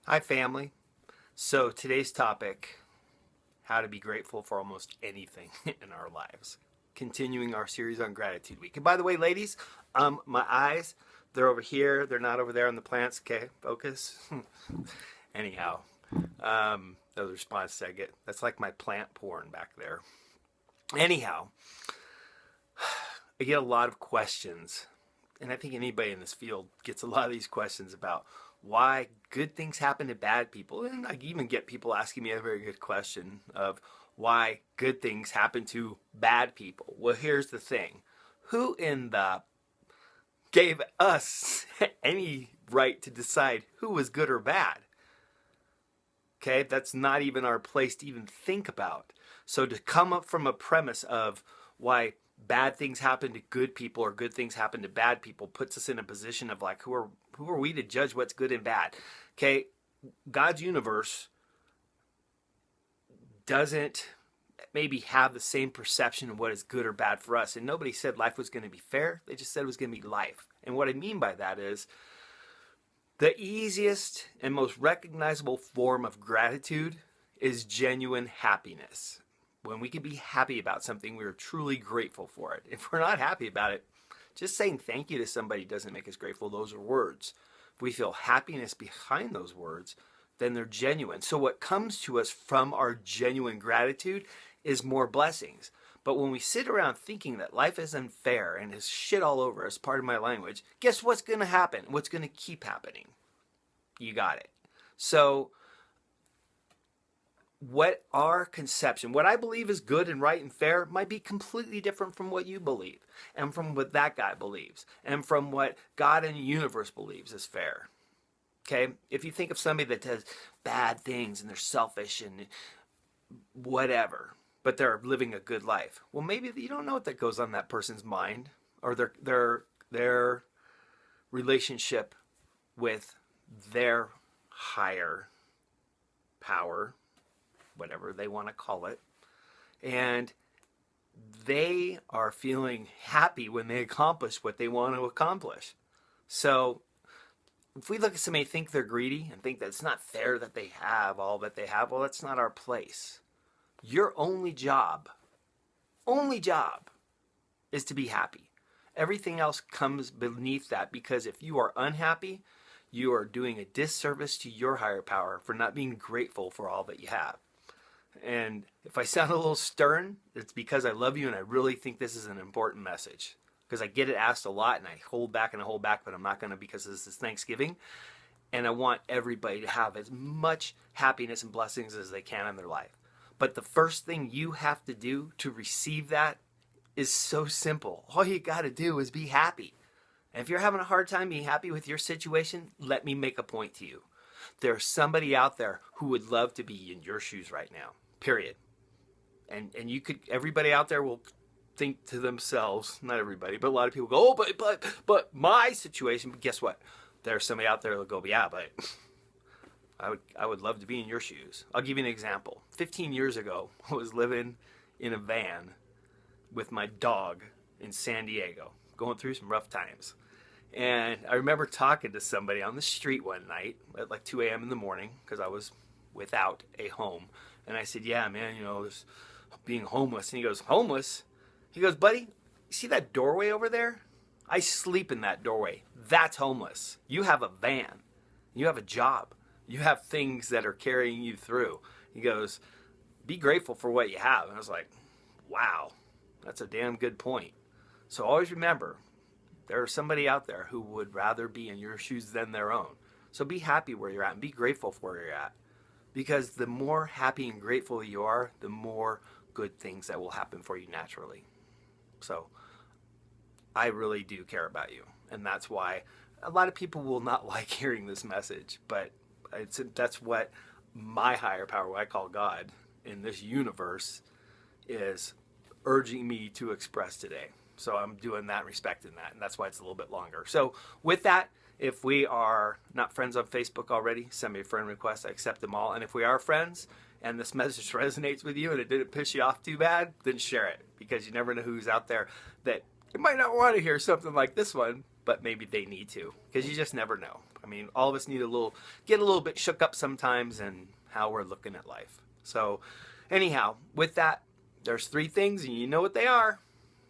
Hi, family. So, today's topic, how to be grateful for almost anything in our lives. Continuing our series on Gratitude Week. And by the way, ladies, my eyes, they're over here. They're not over there on the plants. Okay, focus. Anyhow, those responses I get. That's like my plant porn back there. Anyhow, I get a lot of questions, and I think anybody in this field gets a lot of these questions about why good things happen to bad people. And I even get people asking me a very good question of why good things happen to bad people. Well, here's the thing. Who in the gave us any right to decide who was good or bad? Okay, that's not even our place to even think about. So to come up from a premise of why bad things happen to good people or good things happen to bad people puts us in a position of like who are we to judge what's good and bad? Okay, God's universe doesn't maybe have the same perception of what is good or bad for us. And nobody said life was going to be fair. They just said it was going to be life. And what I mean by that is the easiest and most recognizable form of gratitude is genuine happiness. When we can be happy about something, we are truly grateful for it. If we're not happy about it, just saying thank you to somebody doesn't make us grateful. Those are words. If we feel happiness behind those words, then they're genuine. So what comes to us from our genuine gratitude is more blessings. But when we sit around thinking that life is unfair and is shit all over us, part of my language, guess what's going to happen? What's going to keep happening? You got it. So what our conception, what I believe is good and right and fair might be completely different from what you believe and from what that guy believes and from what God and the universe believes is fair. Okay? If you think of somebody that does bad things and they're selfish and whatever, but they're living a good life. Well, maybe you don't know what that goes on that person's mind or their relationship with their higher power, whatever they want to call it. And they are feeling happy when they accomplish what they want to accomplish. So if we look at somebody and think they're greedy and think that it's not fair that they have all that they have, well, that's not our place. Your only job is to be happy. Everything else comes beneath that because if you are unhappy, you are doing a disservice to your higher power for not being grateful for all that you have. And if I sound a little stern, it's because I love you and I really think this is an important message. Because I get it asked a lot and I hold back, but I'm not going to because this is Thanksgiving. And I want everybody to have as much happiness and blessings as they can in their life. But the first thing you have to do to receive that is so simple. All you got to do is be happy. And if you're having a hard time being happy with your situation, let me make a point to you. There's somebody out there who would love to be in your shoes right now. Period. And you could, everybody out there will think to themselves, not everybody, but a lot of people go, oh, but my situation, but guess what? There's somebody out there that'll go, yeah, but I would love to be in your shoes. I'll give you an example. 15 years ago, I was living in a van with my dog in San Diego, going through some rough times. And I remember talking to somebody on the street one night at like 2 a.m. in the morning because I was without a home. And I said, yeah, man, this being homeless. And he goes, homeless? He goes, buddy, you see that doorway over there? I sleep in that doorway. That's homeless. You have a van. You have a job. You have things that are carrying you through. He goes, be grateful for what you have. And I was like, wow, that's a damn good point. So always remember, there's somebody out there who would rather be in your shoes than their own. So be happy where you're at and be grateful for where you're at. Because the more happy and grateful you are, the more good things that will happen for you naturally. So I really do care about you. And that's why a lot of people will not like hearing this message. But that's what my higher power, what I call God, in this universe, is urging me to express today. So I'm doing that, respecting that, and that's why it's a little bit longer. So with that, if we are not friends on Facebook already, send me a friend request. I accept them all. And if we are friends and this message resonates with you and it didn't piss you off too bad, then share it because you never know who's out there that it might not want to hear something like this one, but maybe they need to, because you just never know. I mean, all of us need get a little bit shook up sometimes in how we're looking at life. So anyhow, with that, there's 3 things, and you know what they are.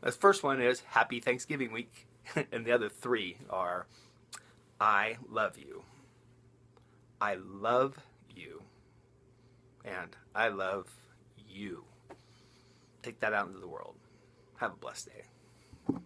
The first one is Happy Thanksgiving Week, and the other 3 are I love you. I love you. And I love you. Take that out into the world. Have a blessed day.